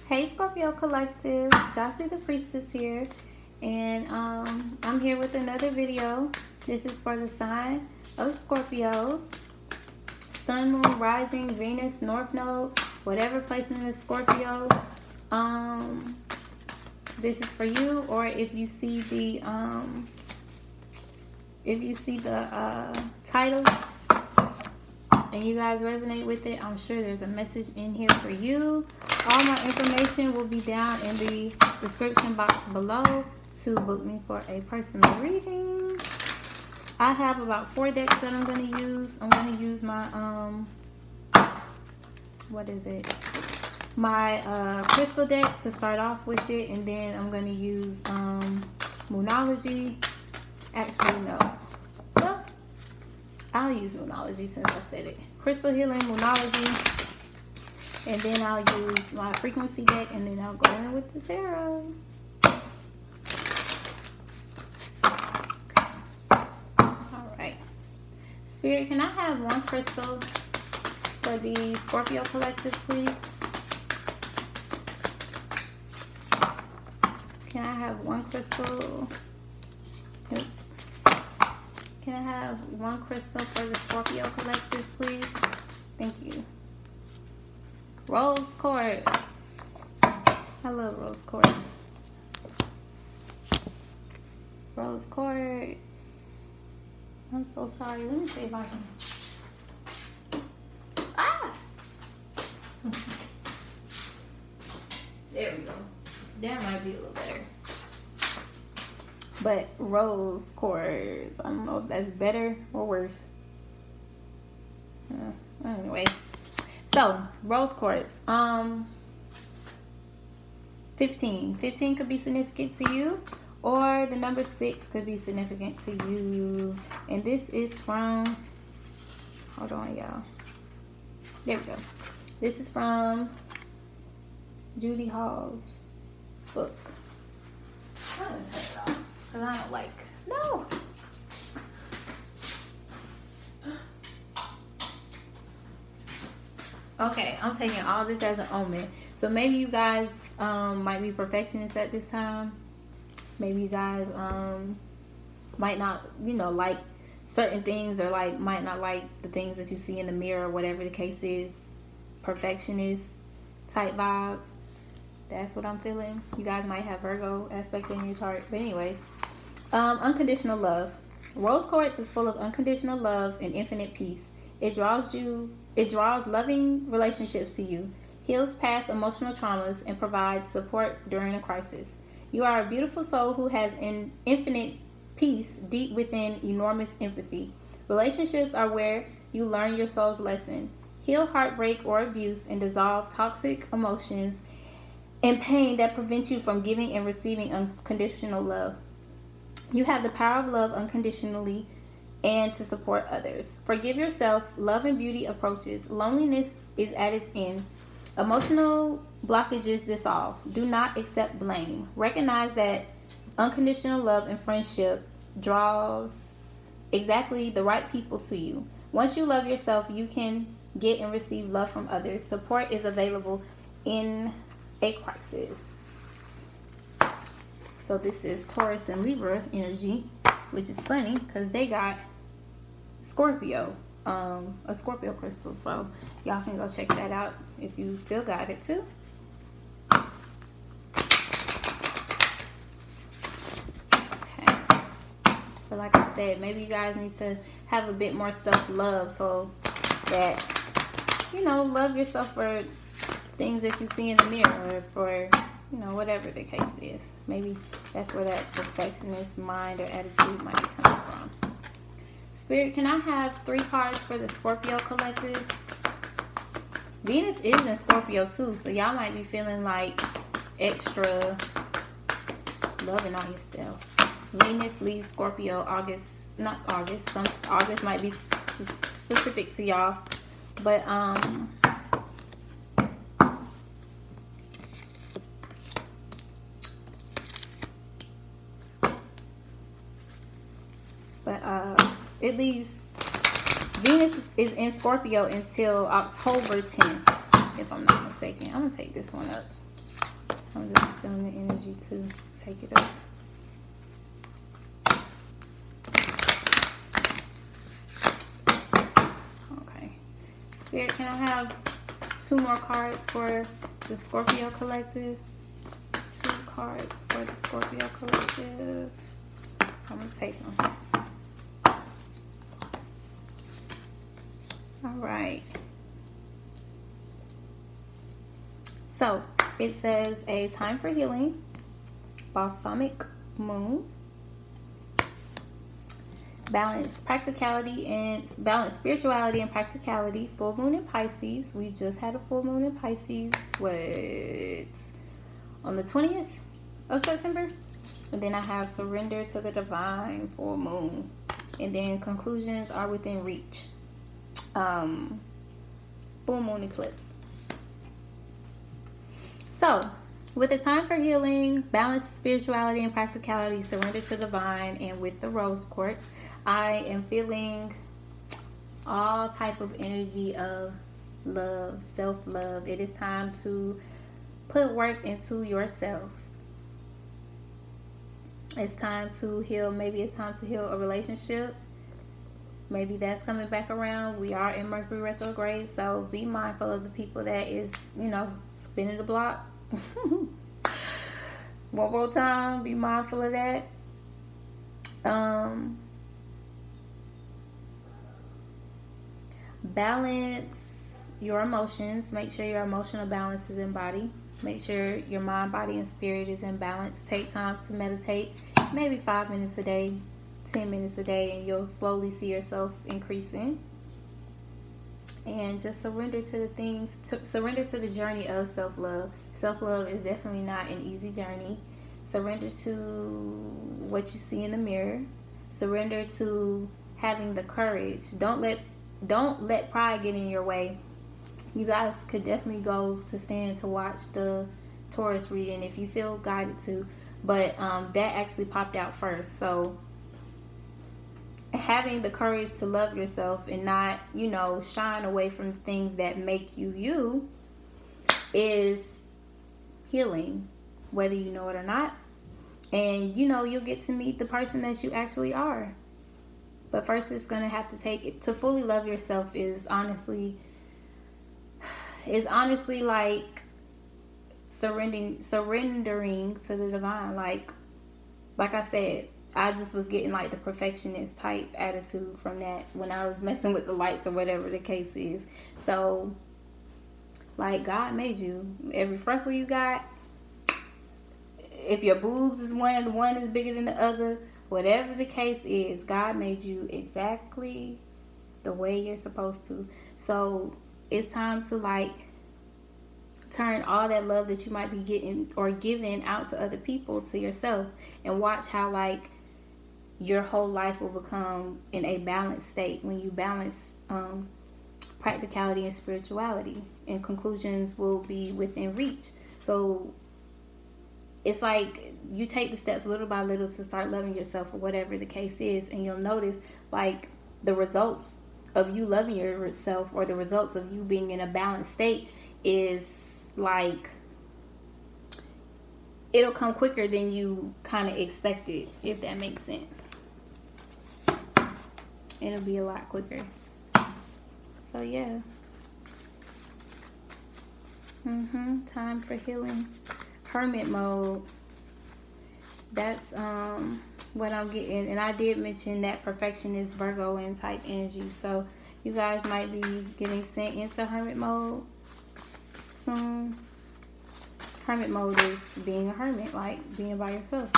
Hey Scorpio Collective, Jossie the Priestess here, and I'm here with another video. This is for the sign of Scorpios. Sun, Moon, Rising, Venus, North Node, whatever placement is Scorpio. This is for you, or if you see the title and you guys resonate with it, I'm sure there's a message in here for you. All my information will be down in the description box below to book me for a personal reading. I have about 4 decks that I'm going to use. I'm going to use my my crystal deck to start off with it, and then I'm going to use Moonology. Actually, no. Well, I'll use Moonology since I said it. Crystal Healing, Moonology, and then I'll use my frequency deck, and then I'll go in with the tarot. Alright. Spirit, can I have one crystal for the Scorpio Collective, please? Can I have one crystal? Nope. Can I have one crystal for the Scorpio Collective, please? Thank you. Rose Quartz. I love Rose Quartz. Rose Quartz. I'm so sorry. Let me see if I can. Ah! There we go. That might be a little better. But Rose Quartz, I don't know if that's better or worse. Anyway, so Rose Quartz, 15 could be significant to you, or the number 6 could be significant to you. And this is from, hold on y'all, there we go. This is from Judy Hall's book. I'm gonna turn it off because I don't like, no. Okay, I'm taking all this as an omen. So maybe you guys might be perfectionists at this time. Maybe you guys might not, like certain things, or might not like the things that you see in the mirror, whatever the case is. Perfectionist type vibes. That's what I'm feeling. You guys might have Virgo aspect in your chart. But anyways, unconditional love. Rose Quartz is full of unconditional love and infinite peace. It draws loving relationships to you, heals past emotional traumas, and provides support during a crisis. You are a beautiful soul who has an infinite peace deep within enormous empathy. Relationships are where you learn your soul's lesson. Heal heartbreak or abuse and dissolve toxic emotions and pain that prevent you from giving and receiving unconditional love. You have the power of love unconditionally and to support others. Forgive yourself. Love and beauty approaches. Loneliness is at its end. Emotional blockages dissolve. Do not accept blame. Recognize that unconditional love and friendship draws exactly the right people to you. Once you love yourself, you can get and receive love from others. Support is available in a crisis. So this is Taurus and Libra energy, which is funny because they got Scorpio, a Scorpio crystal. So y'all can go check that out if you feel guided to. Okay. So like I said, maybe you guys need to have a bit more self-love so that, love yourself for things that you see in the mirror, or for, whatever the case is. Maybe that's where that perfectionist mind or attitude might be coming from. Spirit, can I have 3 cards for the Scorpio Collective? Venus is in Scorpio too, so y'all might be feeling like extra loving on yourself. Venus leaves Scorpio August might be specific to y'all, but it leaves, Venus is in Scorpio until October 10th, if I'm not mistaken. I'm going to take this one up. I'm just feeling the energy to take it up. Okay. Spirit, can I have 2 more cards for the Scorpio collective? 2 cards for the Scorpio collective. I'm going to take them. All right. So, it says a time for healing, balsamic moon, balance practicality and balance spirituality and practicality, full moon in Pisces. We just had a full moon in Pisces, on the 20th of September. And then I have surrender to the divine, full moon. And then conclusions are within reach. Full moon eclipse. So, with the time for healing, balance spirituality and practicality, surrender to divine, and with the rose quartz, I am feeling all type of energy of love, self-love. It is time to put work into yourself. It's time to heal. Maybe it's time to heal a relationship. Maybe that's coming back around. We are in Mercury retrograde, so be mindful of the people that is, spinning the block. One more time, be mindful of that. Balance your emotions. Make sure your emotional balance is in body. Make sure your mind, body, and spirit is in balance. Take time to meditate, maybe 5 minutes a day, 10 minutes a day, and you'll slowly see yourself increasing. And just surrender to the things, surrender to the journey of self-love. Self-love is definitely not an easy journey. Surrender to what you see in the mirror. Surrender to having the courage. Don't let pride get in your way. You guys could definitely go to stand to watch the Taurus reading if you feel guided to. But that actually popped out first. So having the courage to love yourself and not, shine away from the things that make you you is healing, whether you know it or not. And, you'll get to meet the person that you actually are. But first, it's going to have to take it. To fully love yourself is honestly like surrendering to the divine. Like I said, I just was getting like the perfectionist type attitude from that when I was messing with the lights or whatever the case is. So, like, God made you. Every freckle you got, if your boobs is one is bigger than the other, whatever the case is, God made you exactly the way you're supposed to. So, it's time to like turn all that love that you might be getting or giving out to other people to yourself, and watch how like your whole life will become in a balanced state when you balance practicality and spirituality, and conclusions will be within reach. So it's like you take the steps little by little to start loving yourself, or whatever the case is, and you'll notice like the results of you loving yourself, or the results of you being in a balanced state, is like it'll come quicker than you kind of expected, if that makes sense. It'll be a lot quicker. So yeah. Time for healing. Hermit mode. That's what I'm getting. And I did mention that perfectionist Virgo and type energy. So you guys might be getting sent into hermit mode soon. Hermit mode is being a hermit, like being by yourself.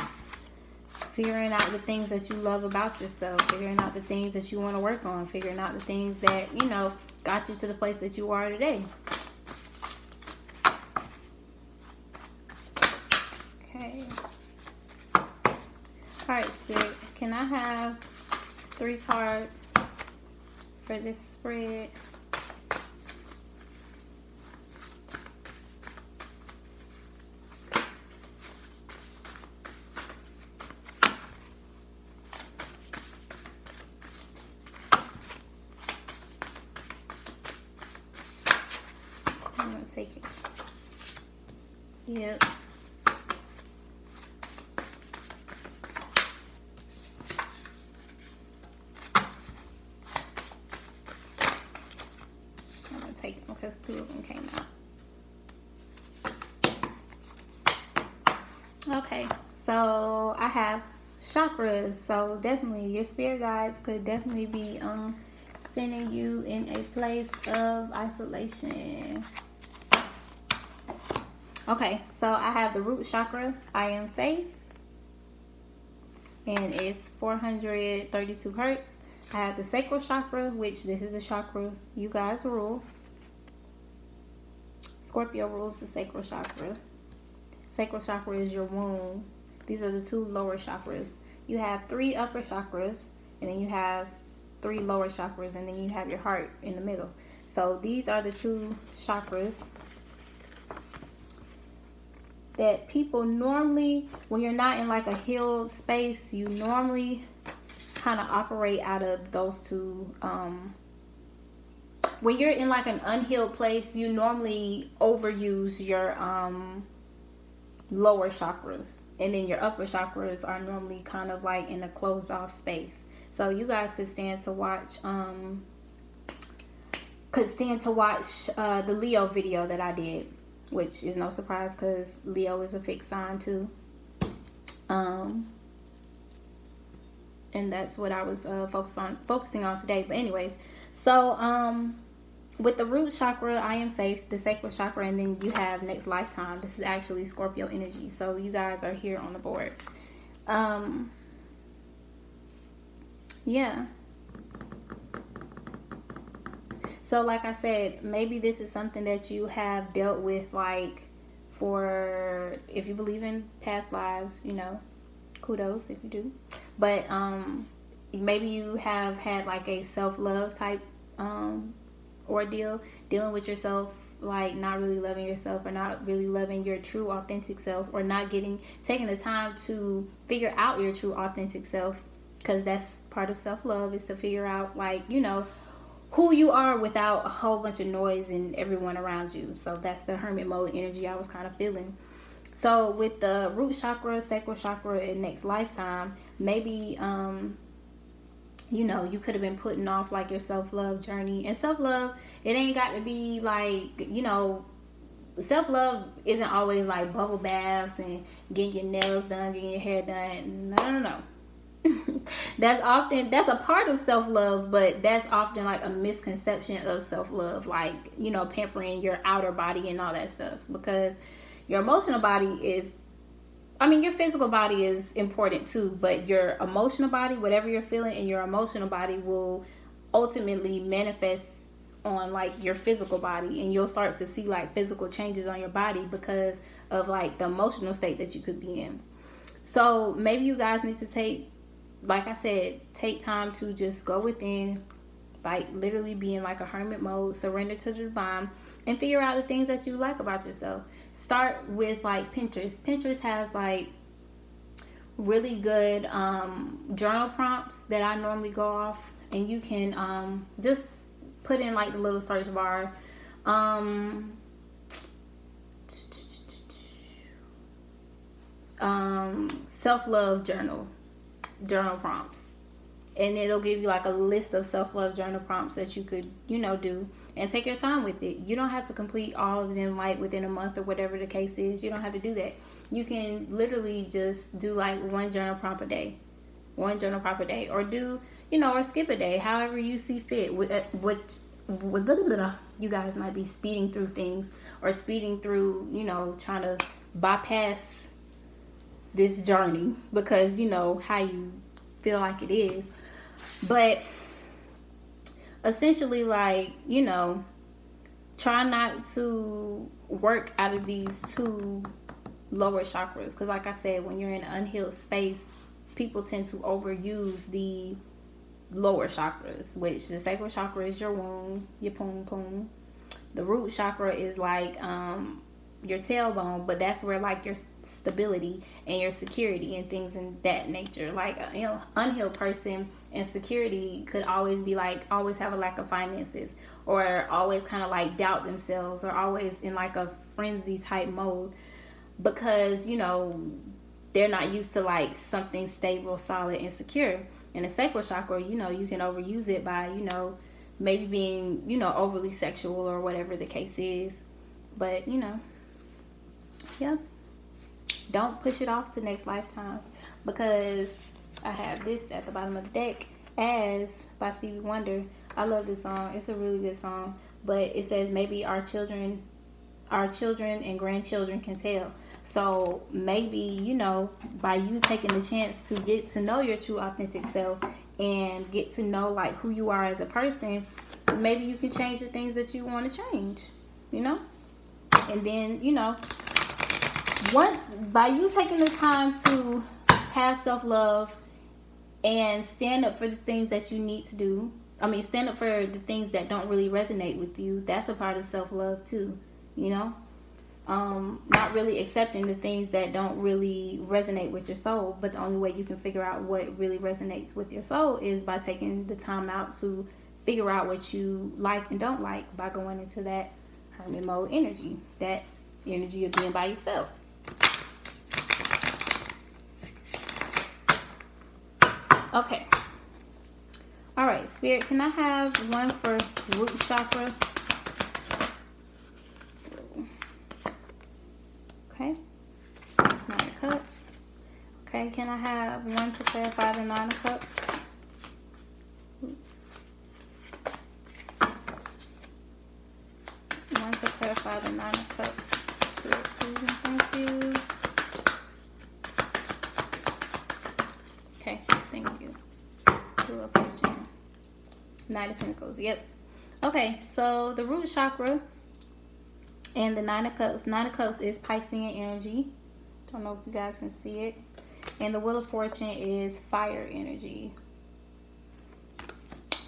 Figuring out the things that you love about yourself. Figuring out the things that you want to work on. Figuring out the things that, got you to the place that you are today. Okay. Alright, Spirit. Can I have 3 cards for this spread? I'm gonna take it. Yep. Okay, so I have chakras. So definitely your spirit guides could definitely be sending you in a place of isolation. Okay, so I have the root chakra, I am safe, and it's 432 hertz. I have the sacral chakra, which this is the chakra you guys rule. Scorpio rules the sacral chakra. Sacral chakra is your womb. These are the two lower chakras. You have 3 upper chakras, and then you have 3 lower chakras, and then you have your heart in the middle. So these are the 2 chakras that people normally, when you're not in like a healed space, you normally kind of operate out of those 2. When you're in like an unhealed place, you normally overuse your lower chakras, and then your upper chakras are normally kind of like in a closed off space. So you guys could stand to watch the Leo video that I did, which is no surprise because Leo is a fixed sign too. And that's what I was focusing on today. But anyways, so with the root chakra, I am safe, the sacral chakra, and then you have next lifetime. This is actually Scorpio energy. So you guys are here on the board. Yeah. So like I said, maybe this is something that you have dealt with, like, for, if you believe in past lives, you know, kudos if you do. But maybe you have had like a self-love type ordeal, dealing with yourself, like not really loving yourself, or not really loving your true authentic self, or not taking the time to figure out your true authentic self, because that's part of self-love, is to figure out, like, you know, who you are without a whole bunch of noise and everyone around you. So that's the hermit mode energy I was kind of feeling. So with the root chakra, sacral chakra, and next lifetime, maybe you know, you could have been putting off like your self-love journey. And self-love, it ain't got to be like, you know, self-love isn't always like bubble baths and getting your nails done, getting your hair done. No. That's a part of self-love, but that's often like a misconception of self-love, like, you know, pampering your outer body and all that stuff. Because your emotional body is, I mean, your physical body is important too, but your emotional body, whatever you're feeling in your emotional body, will ultimately manifest on like your physical body, and you'll start to see like physical changes on your body because of like the emotional state that you could be in. So maybe you guys need to take, like I said, take time to just go within, like literally be in like a hermit mode, surrender to the divine, and figure out the things that you like about yourself. Start with like Pinterest. Pinterest has like really good journal prompts that I normally go off, and you can just put in like the little search bar self-love journal prompts, and it'll give you like a list of self-love journal prompts that you could, you know, do, and take your time with it. You don't have to complete all of them like within a month or whatever the case is. You don't have to do that. You can literally just do like one journal prompt a day, or do, you know, or skip a day, however you see fit. You guys might be speeding through things, or speeding through, you know, trying to bypass this journey because you know how you feel like it is. But essentially, like, you know, try not to work out of these 2 lower chakras, because like I said, when you're in an unhealed space, people tend to overuse the lower chakras, which the sacral chakra is your womb, your poom. The root chakra is like your tailbone, but that's where like your stability and your security and things in that nature. Like, you know, unhealed person and security could always be like, always have a lack of finances, or always kind of like doubt themselves, or always in like a frenzy type mode, because, you know, they're not used to like something stable, solid, and secure. In the sacral chakra, you know, you can overuse it by, you know, maybe being, you know, overly sexual or whatever the case is. But, you know, yeah. Don't push it off to next lifetimes, because I have this at the bottom of the deck as by Stevie Wonder. I love this song. It's a really good song. But it says maybe our children and grandchildren can tell. So maybe, you know, by you taking the chance to get to know your true authentic self and get to know like who you are as a person, maybe you can change the things that you want to change, you know? And then, you know, once by you taking the time to have self-love and stand up for the things that you need to do, stand up for the things that don't really resonate with you, that's a part of self-love too, you know? Not really accepting the things that don't really resonate with your soul, but the only way you can figure out what really resonates with your soul is by taking the time out to figure out what you like and don't like, by going into that hermit mode energy, that energy of being by yourself. Okay. All right, Spirit, can I have one for root chakra? Okay. 9 of Cups. Okay, can I have one to clarify the 9 of Cups? Oops. One to clarify the 9 of Cups. Spirit, please and thank you. Okay, thank you. Wheel of Fortune. 9 of Pentacles. Yep. Okay, so the root chakra and the 9 of Cups. 9 of Cups is Piscean energy. Don't know if you guys can see it. And the Wheel of Fortune is fire energy.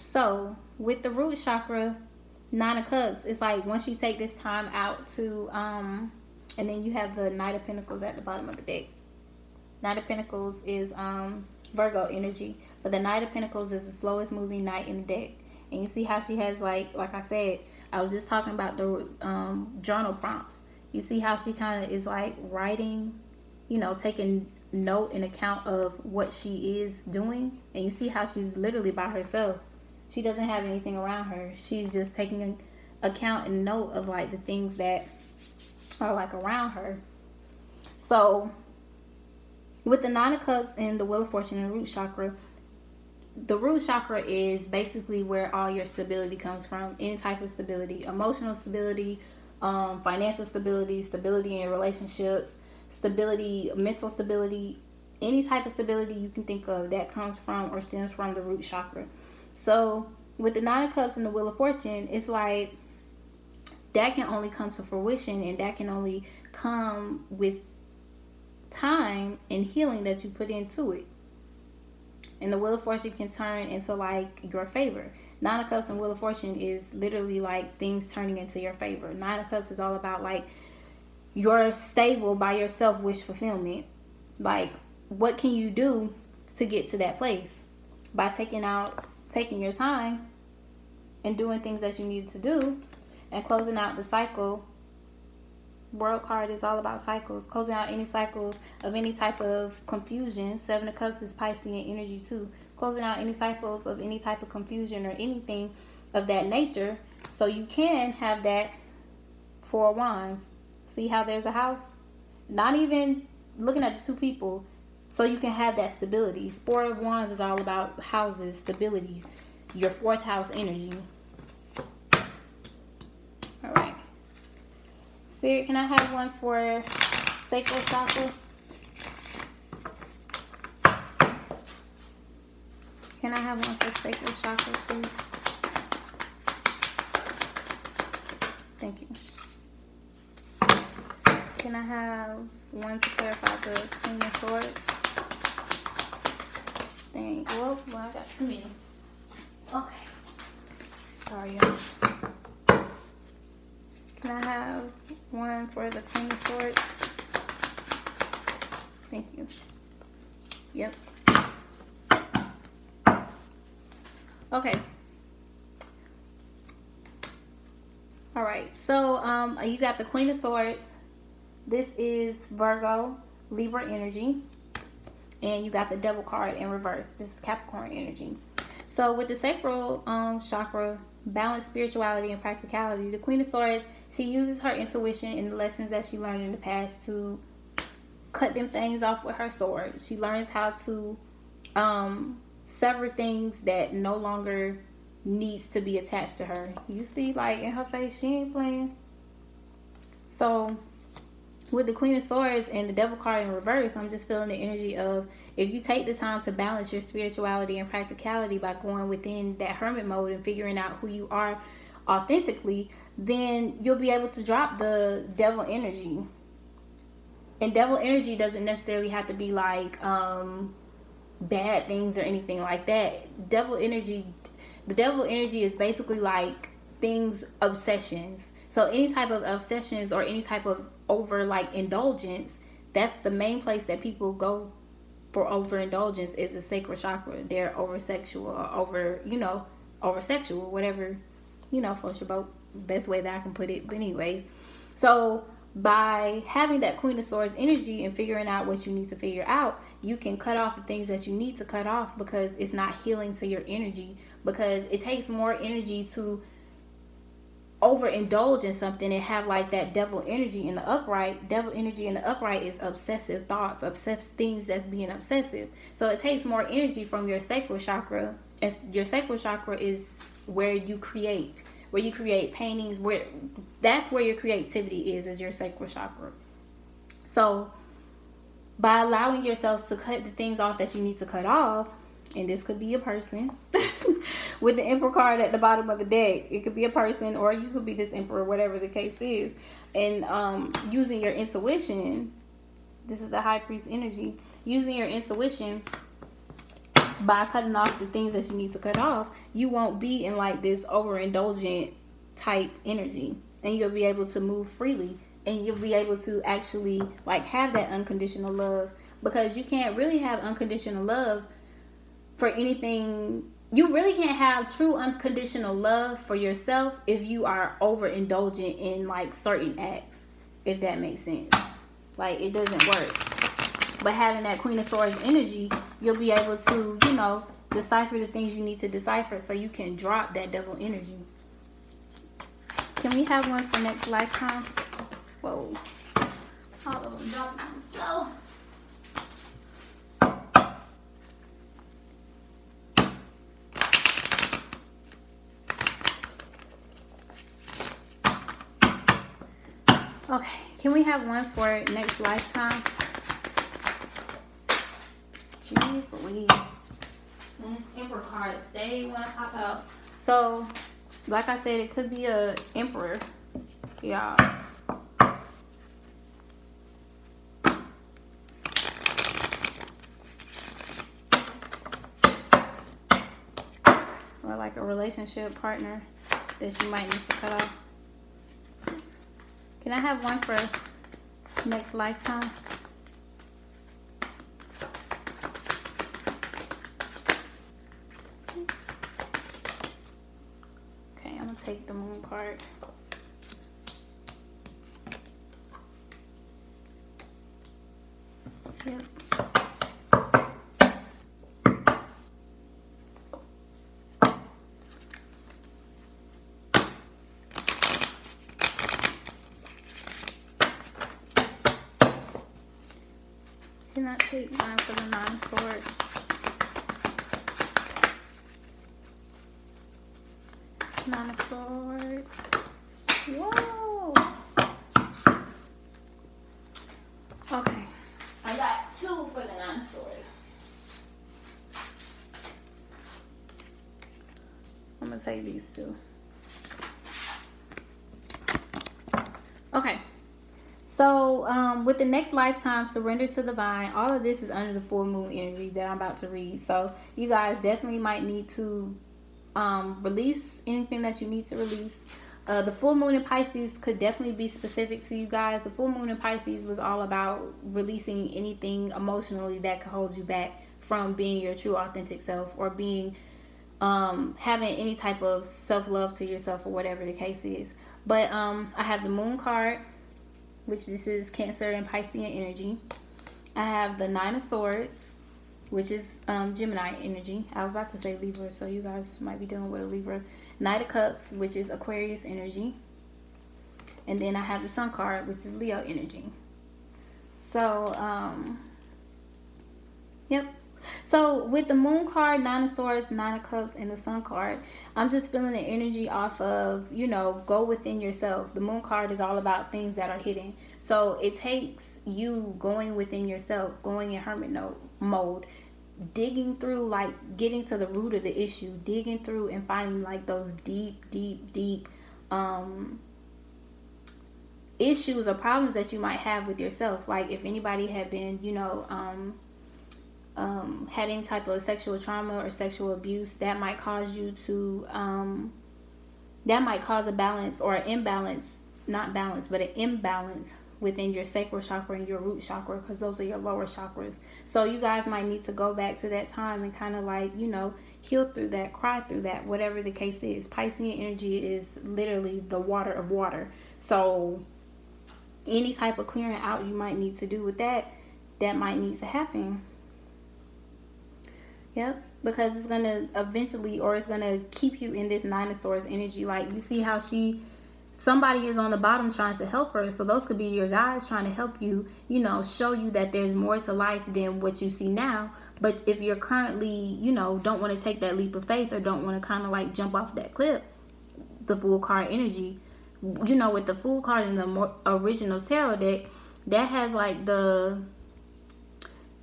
So with the root chakra, 9 of Cups, it's like once you take this time out to and then you have the Knight of Pentacles at the bottom of the deck. Knight of Pentacles is Virgo energy, but the Knight of Pentacles is the slowest moving knight in the deck. And you see how she has like I said, I was just talking about the journal prompts. You see how she kind of is like writing, you know, taking note and account of what she is doing. And you see how she's literally by herself. She doesn't have anything around her. She's just taking account and note of like the things that are like around her. So with the 9 of Cups and the Wheel of Fortune and root chakra, the root chakra is basically where all your stability comes from. Any type of stability, emotional stability, financial stability, stability in your relationships, stability, mental stability, any type of stability you can think of that comes from or stems from the root chakra. So with the 9 of Cups and the Wheel of Fortune, it's like that can only come to fruition, and that can only come with time and healing that you put into it. And the Wheel of Fortune can turn into like your favor. 9 of Cups and Wheel of Fortune is literally like things turning into your favor. 9 of Cups is all about like your stable by yourself wish fulfillment. Like, what can you do to get to that place? By taking your time and doing things that you need to do and closing out the cycle. World card is all about cycles. Closing out any cycles of any type of confusion. 7 of Cups is Piscean energy too. Closing out any cycles of any type of confusion or anything of that nature. So you can have that 4 of Wands. See how there's a house? Not even looking at the 2 people. So you can have that stability. 4 of Wands is all about houses, stability. Your 4th house energy. All right. Spirit, can I have one for Sacral Chakra? Can I have one for Sacral Chakra, please? Thank you. Can I have one to clarify the Queen of Swords? Well, I got too many. Okay. Sorry, y'all. Can I have one for the Queen of Swords? Thank you. Yep. Okay. All right. So, you got the Queen of Swords. This is Virgo, Libra energy. And you got the Devil card in reverse. This is Capricorn energy. So with the Sacral Chakra, balance, spirituality, and practicality, the Queen of Swords, she uses her intuition and the lessons that she learned in the past to cut them things off with her sword. She learns how to sever things that no longer needs to be attached to her. You see, like, in her face, she ain't playing. So with the Queen of Swords and the Devil card in reverse, I'm just feeling the energy of, if you take the time to balance your spirituality and practicality by going within that hermit mode and figuring out who you are authentically, then you'll be able to drop the devil energy. And devil energy doesn't necessarily have to be like bad things or anything like that. The devil energy is basically like things, obsessions. So any type of obsessions or any type of over like indulgence, that's the main place that people go for overindulgence, is the sacral chakra. They're over sexual or over sexual, whatever, floats your boat, best way that I can put it. But anyways, so by having that Queen of Swords energy and figuring out what you need to figure out, you can cut off the things that you need to cut off, because it's not healing to your energy. Because it takes more energy to overindulge in something and have like that devil energy in the upright. Devil energy in the upright is obsessive thoughts, obsessed things that's being obsessive. So it takes more energy from your sacral chakra. And your sacral chakra is where you create paintings, that's where your creativity is your sacral chakra. So by allowing yourself to cut the things off that you need to cut off, and this could be a person with the Emperor card at the bottom of the deck. It could be a person, or you could be this Emperor, whatever the case is. And using your intuition, this is the High Priest energy, using your intuition by cutting off the things that you need to cut off, you won't be in like this overindulgent type energy, and you'll be able to move freely, and you'll be able to actually like have that unconditional love. Because you can't really have unconditional love for anything. You really can't have true unconditional love for yourself if you are overindulgent in like certain acts, if that makes sense. Like, it doesn't work. But having that Queen of Swords energy, you'll be able to, decipher the things you need to decipher, so you can drop that devil energy. Can we have one for next lifetime? Whoa. All of them dropping on the floor. Okay, can we have one for next lifetime? Jeez Louise. And this Emperor card, they want to pop out. So, like I said, it could be a Emperor, y'all. Or like a relationship partner that you might need to cut off. Oops. Can I have one for next lifetime? Okay, I'm gonna take the Moon card. Yep. Can I take mine for the 9 of Swords? Nine of Swords. Whoa. Okay. I got 2 for the 9 of Swords. I'm going to take these 2. Okay. So, with the next lifetime, surrender to the divine. All of this is under the full moon energy that I'm about to read. So, you guys definitely might need to release anything that you need to release. The full moon in Pisces could definitely be specific to you guys. The full moon in Pisces was all about releasing anything emotionally that could hold you back from being your true authentic self, or being having any type of self-love to yourself, or whatever the case is. But I have the Moon card, which this is Cancer and Piscean energy. I have the 9 of Swords, which is Gemini energy. I was about to say Libra, so you guys might be dealing with a Libra. Knight of Cups, which is Aquarius energy. And then I have the Sun card, which is Leo energy. So, yep. So with the Moon card, Nine of Swords, Nine of Cups, and the Sun card, I'm just feeling the energy off of, you know, go within yourself. The Moon card is all about things that are hidden. So it takes you going within yourself, going in hermit mode, digging through, like getting to the root of the issue, digging through and finding like those deep issues or problems that you might have with yourself. Like if anybody had been, you know, had any type of sexual trauma or sexual abuse, that might cause you to that might cause a balance or an imbalance, not balance, but an imbalance within your sacral chakra and your root chakra, because those are your lower chakras. So you guys might need to go back to that time and kind of like, you know, heal through that, cry through that, whatever the case is. Piscean energy is literally the water of water. So any type of clearing out you might need to do with that, that might need to happen. Yep, because it's going to eventually, or it's going to keep you in this Nine of Swords energy. Like you see how somebody is on the bottom trying to help her. So those could be your guys trying to help you, you know, show you that there's more to life than what you see now. But if you're currently, you know, don't want to take that leap of faith or don't want to kind of like jump off that cliff, the Fool card energy, you know, with the Fool card in the original tarot deck, that has like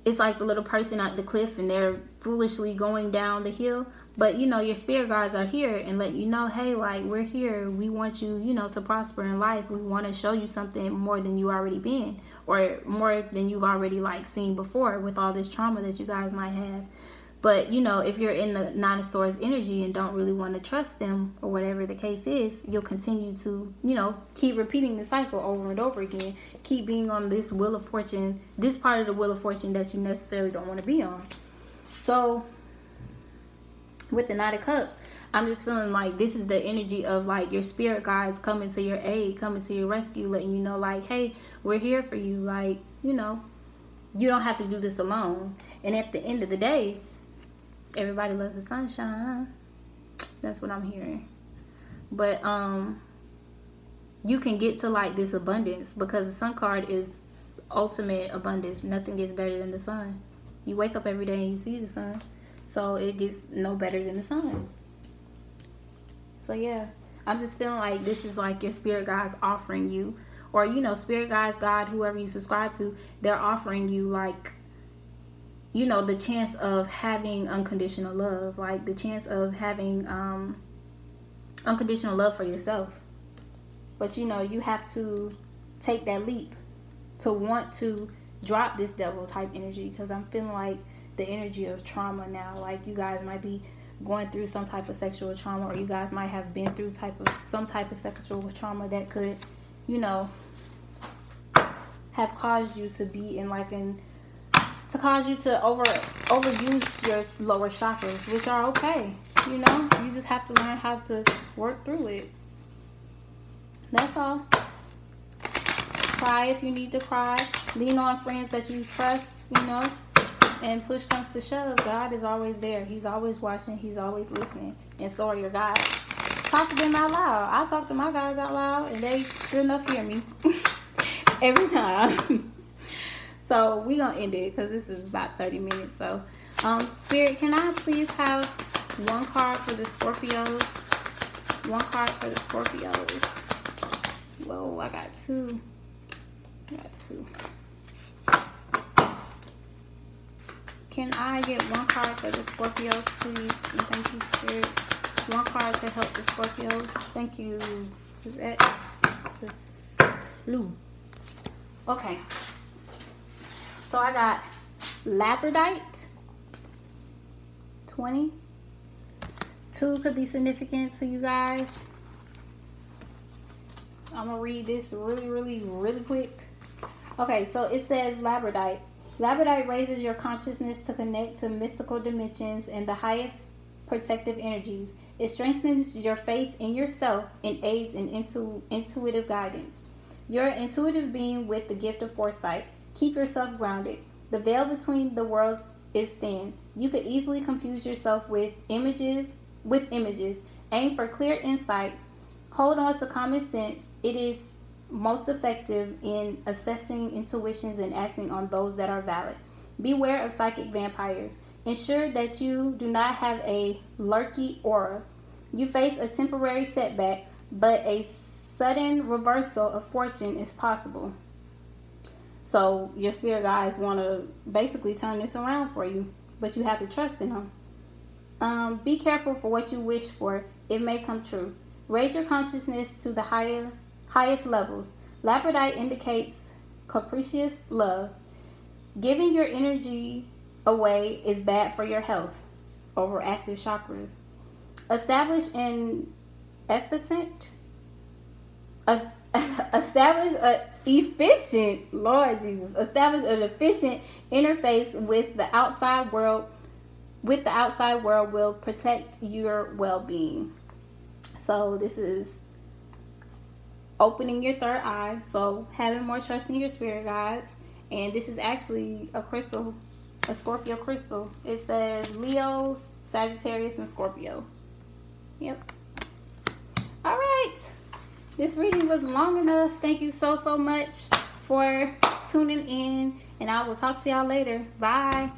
it's like the little person at the cliff and they're foolishly going down the hill. But, you know, your spirit guides are here and let you know, hey, like, we're here. We want you, you know, to prosper in life. We want to show you something more than you already been, or more than you've already, like, seen before with all this trauma that you guys might have. But, you know, if you're in the Nine of Swords energy and don't really want to trust them or whatever the case is, you'll continue to, you know, keep repeating the cycle over and over again. Keep being on this Wheel of Fortune, this part of the Wheel of Fortune that you necessarily don't want to be on. So with the Knight of Cups, I'm just feeling like this is the energy of like your spirit guides coming to your aid, coming to your rescue, letting you know like, hey, we're here for you. Like, you know, you don't have to do this alone. And at the end of the day, everybody loves the sunshine. That's what I'm hearing. But you can get to like this abundance because the Sun card is ultimate abundance. Nothing gets better than the sun. You wake up every day and you see the sun, so it gets no better than the sun. So yeah, I'm just feeling like this is like your spirit guides offering you, or you know, spirit guides, God, whoever you subscribe to, they're offering you like, you know, the chance of having unconditional love, like the chance of having unconditional love for yourself. But you know, you have to take that leap to want to drop this devil type energy, because I'm feeling like the energy of trauma now. Like you guys might be going through some type of sexual trauma, or you guys might have been through some type of sexual trauma that could, you know, have caused you to be in like to cause you to overuse your lower chakras, which are okay. You know, you just have to learn how to work through it. That's all. Cry if you need to cry. Lean on friends that you trust, you know. And push comes to shove, God is always there. He's always watching. He's always listening. And so are your guys. Talk to them out loud. I talk to my guys out loud, and they sure enough hear me. Every time. So we going to end it because this is about 30 minutes. So, Spirit, can I please have one card for the Scorpios? One card for the Scorpios. Whoa, I got two. Can I get one card for the Scorpios, please? And thank you, Spirit. One card to help the Scorpios. Thank you. Is that this blue? Okay. So I got labradorite. 20. 2 could be significant to you guys. I'm gonna read this really quick. Okay, so it says labradorite. Labradorite raises your consciousness to connect to mystical dimensions and the highest protective energies. It strengthens your faith in yourself and aids in intuitive guidance. You're an intuitive being with the gift of foresight. Keep yourself grounded. The veil between the worlds is thin. You could easily confuse yourself with images. Aim for clear insights. Hold on to common sense. It is most effective in assessing intuitions and acting on those that are valid. Beware of psychic vampires. Ensure that you do not have a lurky aura. You face a temporary setback, but a sudden reversal of fortune is possible. So your spirit guides want to basically turn this around for you, but you have to trust in them. Be careful for what you wish for. It may come true. Raise your consciousness to the highest levels. Labradorite indicates capricious love. Giving your energy away is bad for your health. Overactive chakras. Establish an efficient interface with the outside world. With the outside world will protect your well-being. So this is opening your third eye. So having more trust in your spirit guides. And this is actually a crystal, a Scorpio crystal. It says Leo, Sagittarius, and Scorpio. Yep. All right. This reading was long enough. Thank you so much for tuning in. And I will talk to y'all later. Bye.